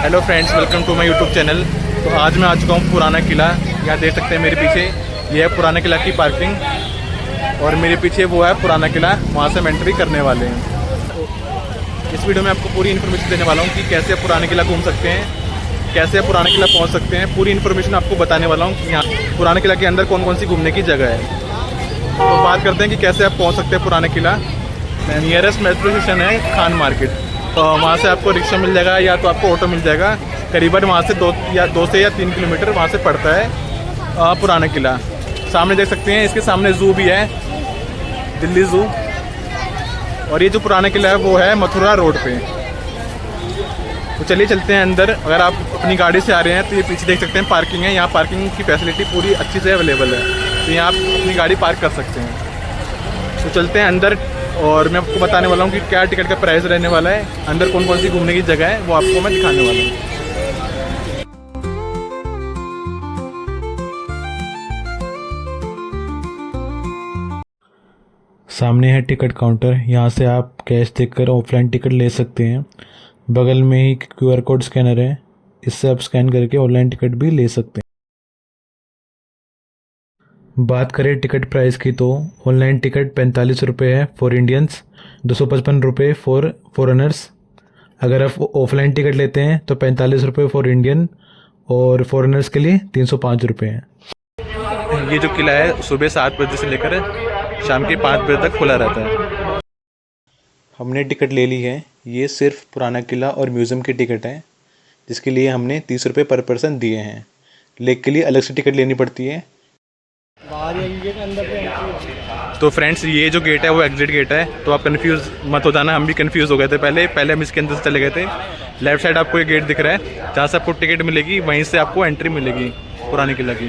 Hello friends, welcome to my YouTube channel. तो आज मैं आ चुका हूँ पुराना किला। यहाँ देख सकते हैं मेरे पीछे ये है पुराना किला की पार्किंग और मेरे पीछे वो है पुराना किला, वहाँ से हम एंट्री करने वाले हैं। तो इस वीडियो में आपको पूरी इन्फॉर्मेशन देने वाला हूँ कि कैसे आप पुराना किला घूम सकते हैं, कैसे आप पुराना किला पहुँच सकते हैं। पूरी इन्फॉर्मेशन आपको बताने वाला हूँ कि यहाँ पुराना किला के अंदर कौन कौन सी घूमने की जगह है। तो बात करते हैं कि कैसे आप पहुँच सकते हैं पुराना किला। नियरेस्ट मेट्रो स्टेशन है खान मार्केट, तो वहाँ से आपको रिक्शा मिल जाएगा या तो आपको ऑटो मिल जाएगा। करीबन वहाँ से 2 से 3 किलोमीटर वहाँ से पड़ता है पुराना किला। सामने देख सकते हैं, इसके सामने ज़ू भी है, दिल्ली ज़ू। और ये जो पुराना किला है वो है मथुरा रोड पे। तो चलिए चलते हैं अंदर। अगर आप अपनी गाड़ी से आ रहे हैं तो ये पीछे देख सकते हैं पार्किंग है। यहाँ पार्किंग की फैसिलिटी पूरी अच्छी से अवेलेबल है, तो यहाँ आप अपनी गाड़ी पार्क कर सकते हैं। तो चलते हैं अंदर और मैं आपको बताने वाला हूँ कि क्या टिकट का प्राइस रहने वाला है, अंदर कौन कौन सी घूमने की जगह है वो आपको मैं दिखाने वाला हूँ। सामने है टिकट काउंटर, यहाँ से आप कैश देकर ऑफलाइन टिकट ले सकते हैं। बगल में ही QR कोड स्कैनर है, इससे आप स्कैन करके ऑनलाइन टिकट भी ले सकते हैं। बात करें टिकट प्राइस की तो ऑनलाइन टिकट 45 रुपये है फॉर इंडियंस, 255 रुपये फॉर फॉरेनर्स। अगर आप ऑफलाइन टिकट लेते हैं तो 45 रुपये फॉर इंडियन और फॉरेनर्स के लिए 305 रुपये हैं। ये जो किला है सुबह 7 बजे से लेकर शाम के 5 बजे तक खुला रहता है। हमने टिकट ले ली है, ये सिर्फ पुराना किला और म्यूज़ियम की टिकट है, जिसके लिए हमने 30 रुपये पर पर्सन दिए हैं। लेक के लिए अलग से टिकट लेनी पड़ती है। तो फ्रेंड्स, ये जो गेट है वो एग्जिट गेट है, तो आप कंफ्यूज मत हो जाना। हम भी कंफ्यूज हो गए थे पहले हम इसके अंदर से चले गए थे। लेफ्ट साइड आपको ये गेट दिख रहा है, जहाँ से आपको टिकट मिलेगी वहीं से आपको एंट्री मिलेगी पुराने किला की।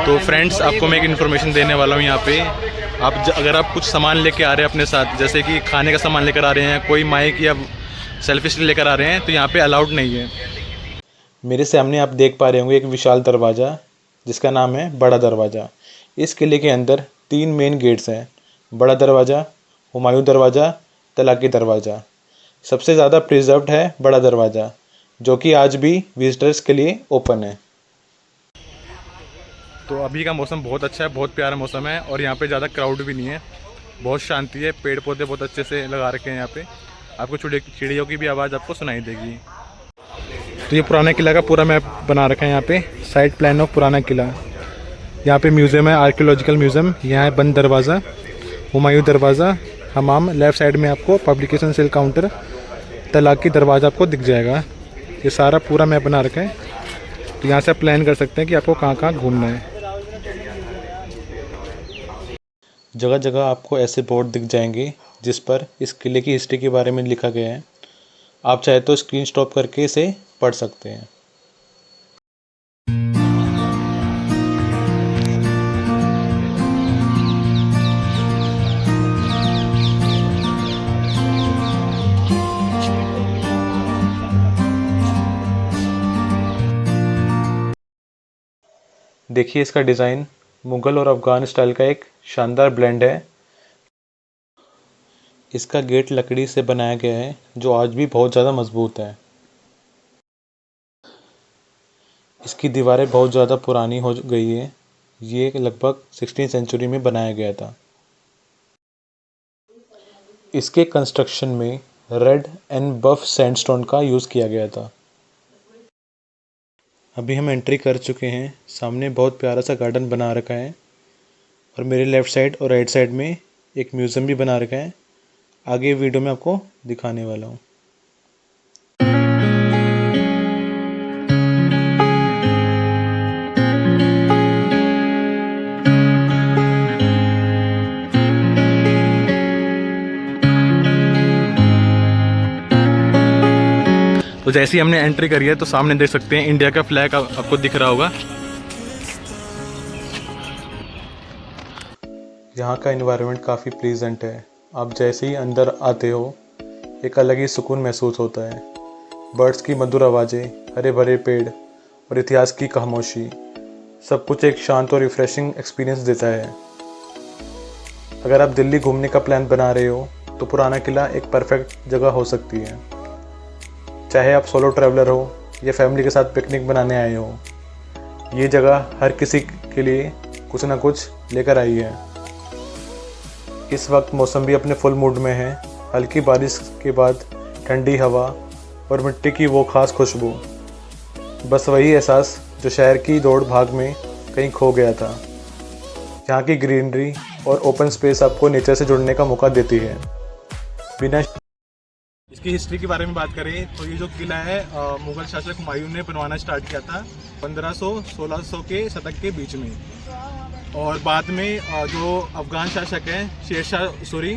तो फ्रेंड्स, आपको मैं एक इन्फॉर्मेशन देने वाला हूँ। यहाँ पे अगर आप कुछ सामान लेके आ रहे हैं अपने साथ, जैसे कि खाने का सामान लेकर आ रहे हैं, कोई माइक या सेल्फी स्टिक लेकर आ रहे हैं, तो यहाँ पे अलाउड नहीं है। मेरे सामने आप देख पा रहे होंगे एक विशाल दरवाज़ा, जिसका नाम है बड़ा दरवाज़ा। इस किले के अंदर 3 मेन गेट्स हैं, बड़ा दरवाज़ा, हुमायूं दरवाज़ा, तलाकी दरवाज़ा। सबसे ज़्यादा प्रिजर्व्ड है बड़ा दरवाज़ा, जो कि आज भी विजिटर्स के लिए ओपन है। तो अभी का मौसम बहुत अच्छा है, बहुत प्यारा मौसम है और यहाँ पे ज़्यादा क्राउड भी नहीं है, बहुत शांति है। पेड़ पौधे बहुत अच्छे से लगा रखे हैं यहाँ पे, आपको चिड़ियों की भी आवाज़ आपको सुनाई देगी। तो ये पुराना किला का पूरा मैप बना रखा है यहाँ पे, साइड प्लान ऑफ पुराना किला। यहाँ पे म्यूज़ियम है, आर्कियोलॉजिकल म्यूज़ियम। यहाँ है बंद दरवाज़ा, हुमायूं दरवाज़ा, हमाम। लेफ़्ट साइड में आपको पब्लिकेशन सेल काउंटर, तलाकी दरवाज़ा आपको दिख जाएगा। ये सारा पूरा मैप बना रखा है, तो यहाँ से आप प्लान कर सकते हैं कि आपको कहाँ कहाँ घूमना है। जगह जगह आपको ऐसे बोर्ड दिख जाएंगे जिस पर इस किले की हिस्ट्री के बारे में लिखा गया है। आप चाहे तो स्क्रीन स्टॉप करके इसे पढ़ सकते हैं। देखिए इसका डिज़ाइन मुग़ल और अफ़गान स्टाइल का एक शानदार ब्लेंड है। इसका गेट लकड़ी से बनाया गया है, जो आज भी बहुत ज़्यादा मजबूत है। इसकी दीवारें बहुत ज़्यादा पुरानी हो गई है, ये लगभग 16वीं सेंचुरी में बनाया गया था। इसके कंस्ट्रक्शन में रेड एंड बफ सैंडस्टोन का यूज़ किया गया था। अभी हम एंट्री कर चुके हैं। सामने बहुत प्यारा सा गार्डन बना रखा है और मेरे लेफ़्ट साइड और राइट साइड में एक म्यूज़ियम भी बना रखा है। आगे वीडियो में आपको दिखाने वाला हूँ। तो जैसे ही हमने एंट्री करी है तो सामने देख सकते हैं इंडिया का फ्लैग आपको दिख रहा होगा। यहाँ का एनवायरनमेंट काफ़ी प्लीजेंट है। आप जैसे ही अंदर आते हो एक अलग ही सुकून महसूस होता है। बर्ड्स की मधुर आवाज़ें, हरे भरे पेड़ और इतिहास की खामोशी, सब कुछ एक शांत और रिफ्रेशिंग एक्सपीरियंस देता है। अगर आप दिल्ली घूमने का प्लान बना रहे हो तो पुराना किला एक परफेक्ट जगह हो सकती है। चाहे आप सोलो ट्रैवलर हो या फैमिली के साथ पिकनिक बनाने आए हो, ये जगह हर किसी के लिए कुछ ना कुछ लेकर आई है। इस वक्त मौसम भी अपने फुल मूड में है। हल्की बारिश के बाद ठंडी हवा और मिट्टी की वो खास खुशबू, बस वही एहसास जो शहर की दौड़ भाग में कहीं खो गया था। यहाँ की ग्रीनरी और ओपन स्पेस आपको नेचर से जुड़ने का मौका देती है। बिना इसकी हिस्ट्री के बारे में बात करें तो ये जो किला है मुगल शासक हुमायूं ने बनवाना स्टार्ट किया था 1500-1600 के शतक के बीच में, और बाद में जो अफगान शासक हैं शेरशाह सूरी,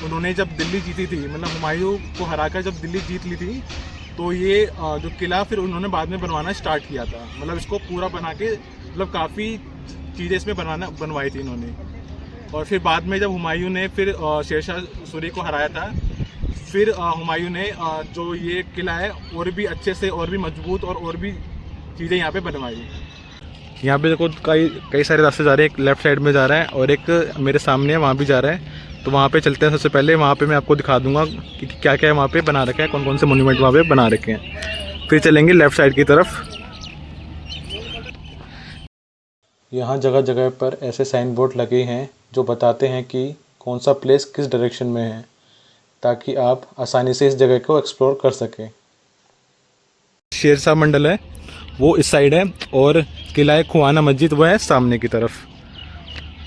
उन्होंने जब दिल्ली जीती थी, मतलब हुमायूं को हराकर जब दिल्ली जीत ली थी, तो ये जो किला फिर उन्होंने बाद में बनवाना स्टार्ट किया था। मतलब इसको पूरा बना के, मतलब काफ़ी चीज़ें इसमें बनवाई थी इन्होंने। और फिर बाद में जब हुमायूं ने फिर शेरशाह सूरी को हराया था, फिर हुमायूं ने जो ये किला है और भी अच्छे से और भी मजबूत और भी चीज़ें यहाँ पे बनवाई। यहाँ पे देखो कई सारे रास्ते जा रहे हैं। एक लेफ़्ट साइड में जा रहा है और एक मेरे सामने है, वहाँ भी जा रहा है। तो वहाँ पे चलते हैं। सबसे पहले वहाँ पे मैं आपको दिखा दूंगा कि क्या क्या है वहाँ पे बना रखा है, कौन कौन से मोन्यूमेंट वहाँ पे बना रखे हैं। फिर चलेंगे लेफ़्ट साइड की तरफ। यहाँ जगह जगह पर ऐसे साइन बोर्ड लगे हैं जो बताते हैं कि कौन सा प्लेस किस डायरेक्शन में है, ताकि आप आसानी से इस जगह को एक्सप्लोर कर सकें। शेरशाह मंडल है वो इस साइड है और किला खुआना मस्जिद वो है सामने की तरफ।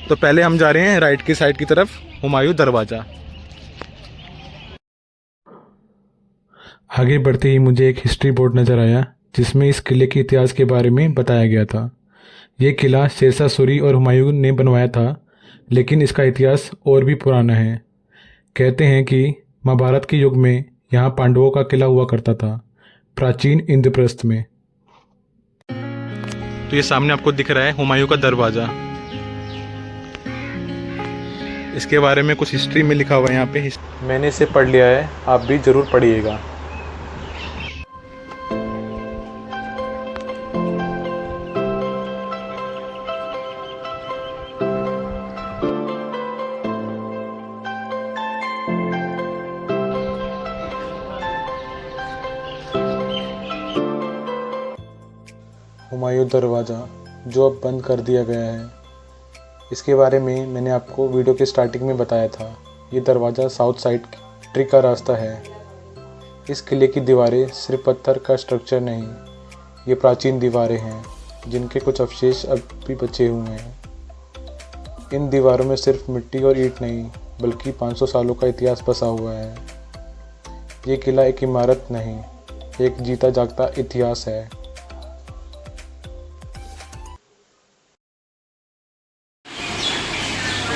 तो पहले हम जा रहे हैं राइट की साइड की तरफ, हुमायूं दरवाज़ा। आगे बढ़ते ही मुझे एक हिस्ट्री बोर्ड नज़र आया जिसमें इस किले के इतिहास के बारे में बताया गया था। ये किला शेरशाह सूरी और हुमायूं ने बनवाया था, लेकिन इसका इतिहास और भी पुराना है। कहते हैं कि महाभारत के युग में यहाँ पांडवों का किला हुआ करता था, प्राचीन इंद्रप्रस्थ में। तो ये सामने आपको दिख रहा है हुमायूं का दरवाज़ा। इसके बारे में कुछ हिस्ट्री में लिखा हुआ है यहाँ पे। मैंने इसे पढ़ लिया है, आप भी ज़रूर पढ़िएगा। हुमायूं दरवाज़ा जो अब बंद कर दिया गया है, इसके बारे में मैंने आपको वीडियो के स्टार्टिंग में बताया था। ये दरवाज़ा साउथ साइड एंट्री का रास्ता है। इस किले की दीवारें सिर्फ पत्थर का स्ट्रक्चर नहीं, ये प्राचीन दीवारें हैं जिनके कुछ अवशेष अब भी बचे हुए हैं। इन दीवारों में सिर्फ मिट्टी और ईंट नहीं, बल्कि 500 सालों का इतिहास बसा हुआ है। ये किला एक इमारत नहीं, एक जीता जागता इतिहास है।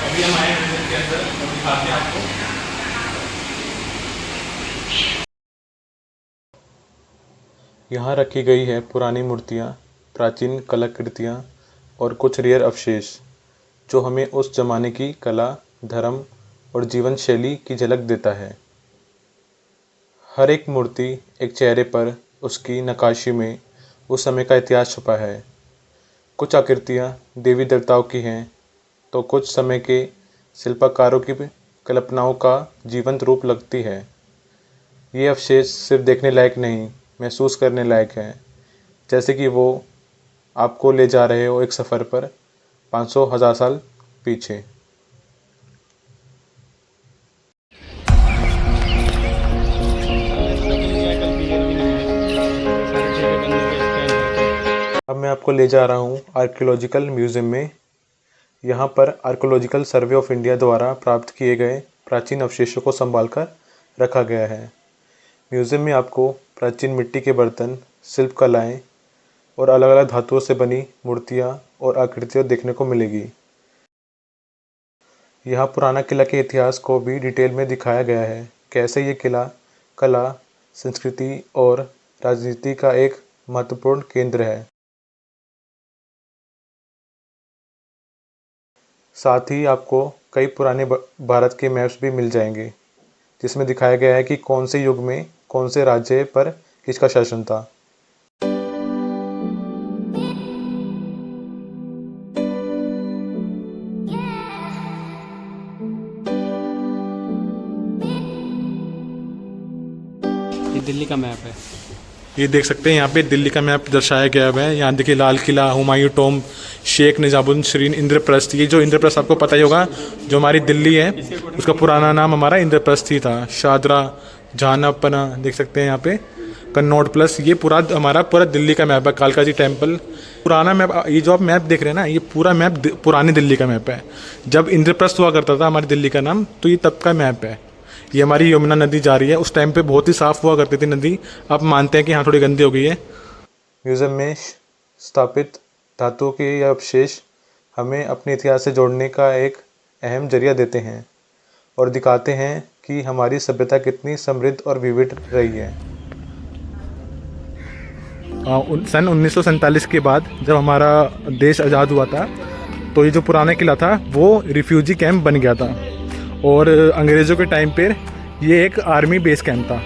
अभी हम आए म्यूजियम के अंदर, हम दिखाते हैं आपको। यहाँ रखी गई है पुरानी मूर्तियाँ, प्राचीन कलाकृतियाँ और कुछ रेयर अवशेष जो हमें उस जमाने की कला, धर्म और जीवन शैली की झलक देता है। हर एक मूर्ति एक चेहरे पर उसकी नक्काशी में उस समय का इतिहास छुपा है। कुछ आकृतियाँ देवी देवताओं की हैं, तो कुछ समय के शिल्पकारों की कल्पनाओं का जीवंत रूप लगती है। ये अवशेष सिर्फ देखने लायक नहीं, महसूस करने लायक है, जैसे कि वो आपको ले जा रहे हो एक सफ़र पर 500,000 साल पीछे। अब मैं आपको ले जा रहा हूँ आर्कियोलॉजिकल म्यूज़ियम में। यहाँ पर आर्कियोलॉजिकल सर्वे ऑफ इंडिया द्वारा प्राप्त किए गए प्राचीन अवशेषों को संभाल कर रखा गया है। म्यूज़ियम में आपको प्राचीन मिट्टी के बर्तन, शिल्प कलाएँ और अलग अलग धातुओं से बनी मूर्तियाँ और आकृतियाँ देखने को मिलेगी। यहाँ पुराना किला के इतिहास को भी डिटेल में दिखाया गया है, कैसे ये किला कला, संस्कृति और राजनीति का एक महत्वपूर्ण केंद्र है। साथ ही आपको कई पुराने भारत के मैप्स भी मिल जाएंगे, जिसमें दिखाया गया है कि कौन से युग में कौन से राज्य पर किसका शासन था। ये दिल्ली का मैप है। ये देख सकते हैं यहाँ पे दिल्ली का मैप दर्शाया गया है। यहाँ देखिए लाल किला, हुमायूं टॉम्ब, शेख निजामुद्दीन श्रीन, इंद्रप्रस्थ। ये जो इंद्रप्रस्थ आपको पता ही होगा, जो हमारी दिल्ली है उसका पुराना नाम हमारा इंद्रप्रस्थ ही था। शादरा, जहानापना देख सकते हैं यहाँ पे, कन्नौज प्लस। ये पूरा हमारा पूरा दिल्ली का मैप है। कालका जी टेम्पल पुराना मैप। ये जो आप मैप देख रहे हैं ना, ये पूरा मैप पुरानी दिल्ली का मैप है। जब इंद्रप्रस्थ हुआ करता था हमारी दिल्ली का नाम, तो ये तब का मैप है। ये हमारी यमुना नदी जा रही है। उस टाइम पे बहुत ही साफ़ हुआ करती थी नदी। अब मानते हैं कि हाँ थोड़ी गंदी हो गई है। म्यूज़ियम में स्थापित धातुओं के ये अवशेष हमें अपने इतिहास से जोड़ने का एक अहम जरिया देते हैं और दिखाते हैं कि हमारी सभ्यता कितनी समृद्ध और विविध रही है। सन 1947 के बाद जब हमारा देश आज़ाद हुआ था, तो ये जो पुराना किला था वो रिफ्यूजी कैंप बन गया था और अंग्रेज़ों के टाइम पर ये एक आर्मी बेस कैंप था।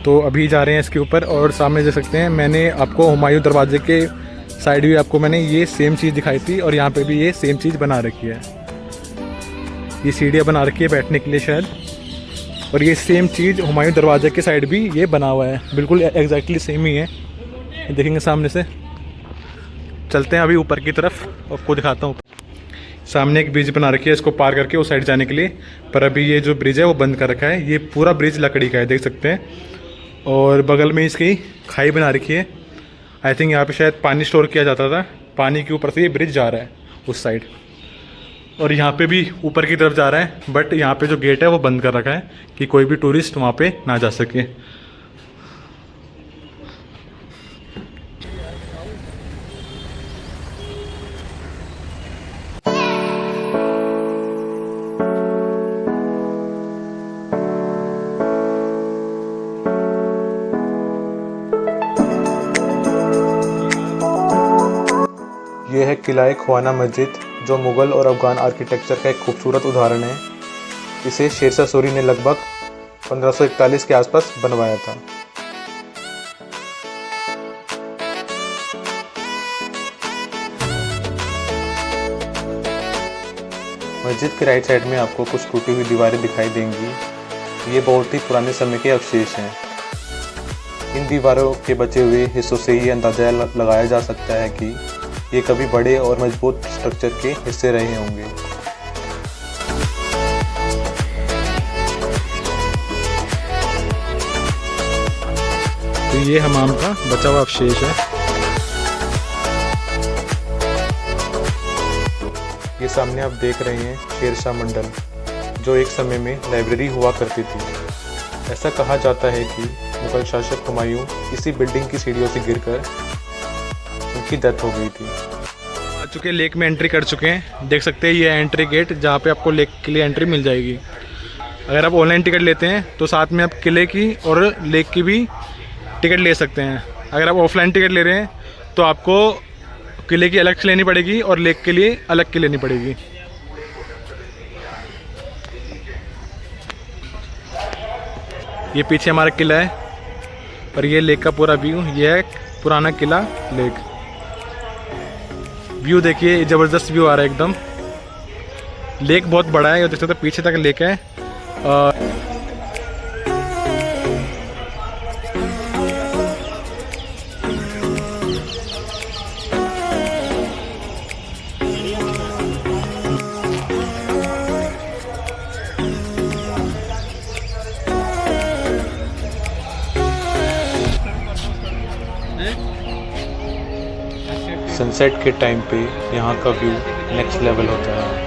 तो अभी जा रहे हैं इसके ऊपर और सामने देख सकते हैं, मैंने आपको हुमायूं दरवाजे के साइड भी आपको मैंने ये सेम चीज़ दिखाई थी और यहाँ पे भी ये सेम चीज़ बना रखी है। ये सीढ़ियाँ बना रखी है बैठने के लिए शायद, और ये सेम चीज़ हुमायूं दरवाजे के साइड भी ये बना हुआ है। बिल्कुल एग्जैक्टली सेम ही है। देखेंगे सामने से। चलते हैं अभी ऊपर की तरफ, आपको दिखाता हूँ। सामने एक ब्रिज बना रखी है, इसको पार करके उस साइड जाने के लिए, पर अभी ये जो ब्रिज है वो बंद कर रखा है। ये पूरा ब्रिज लकड़ी का है, देख सकते हैं। और बगल में इसकी खाई बना रखी है। आई थिंक यहाँ पे शायद पानी स्टोर किया जाता था। पानी के ऊपर से ये ब्रिज जा रहा है उस साइड, और यहाँ पे भी ऊपर की तरफ जा रहा है, बट यहाँ पे जो गेट है वो बंद कर रखा है कि कोई भी टूरिस्ट वहाँ पे ना जा सके। यह है किला ख्वाना मस्जिद, जो मुग़ल और अफ़गान आर्किटेक्चर का एक खूबसूरत उदाहरण है। इसे शेरशाह सूरी ने लगभग 1541 के आसपास बनवाया था। मस्जिद के राइट साइड में आपको कुछ टूटी हुई दीवारें दिखाई देंगी। ये बहुत ही पुराने समय के अवशेष हैं। इन दीवारों के बचे हुए हिस्सों से ये अंदाज़ा लगाया जा सकता है कि ये कभी बड़े और मजबूत स्ट्रक्चर के हिस्से रहे होंगे। तो ये हमाम का बचा हुआ अवशेष है। ये सामने आप देख रहे हैं शेरशाह मंडल, जो एक समय में लाइब्रेरी हुआ करती थी। ऐसा कहा जाता है कि मुगल शासक हुमायूं इसी बिल्डिंग की सीढ़ियों से गिरकर उनकी डेथ हो गई थी। आ चुके लेक में एंट्री कर चुके हैं। देख सकते हैं ये एंट्री गेट, जहाँ पे आपको लेक के लिए एंट्री मिल जाएगी। अगर आप ऑनलाइन टिकट लेते हैं तो साथ में आप किले की और लेक की भी टिकट ले सकते हैं। अगर आप ऑफलाइन टिकट ले रहे हैं तो आपको किले की अलग से लेनी पड़ेगी और लेक के लिए अलग की लेनी पड़ेगी। ये पीछे हमारा किला है और ये लेक का पूरा व्यू। ये है पुराना किला लेक। व्यू देखिए, ज़बरदस्त व्यू आ रहा है एकदम। लेक बहुत बड़ा है, देख सकते हैं पीछे तक लेक है। सनसेट के टाइम पे यहाँ का व्यू नेक्स्ट लेवल होता है।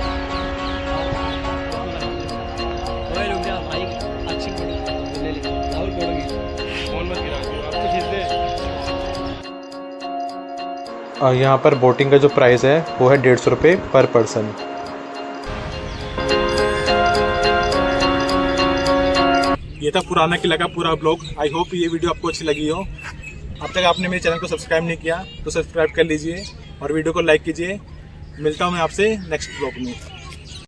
यहाँ पर बोटिंग का जो प्राइस है वो है 150 रुपये पर पर्सन। ये था पुराना किला का पूरा ब्लॉग। आई होप ये वीडियो आपको अच्छी लगी हो। अब तक आपने मेरे चैनल को सब्सक्राइब नहीं किया तो सब्सक्राइब कर लीजिए और वीडियो को लाइक कीजिए। मिलता हूँ मैं आपसे नेक्स्ट ब्लॉग में।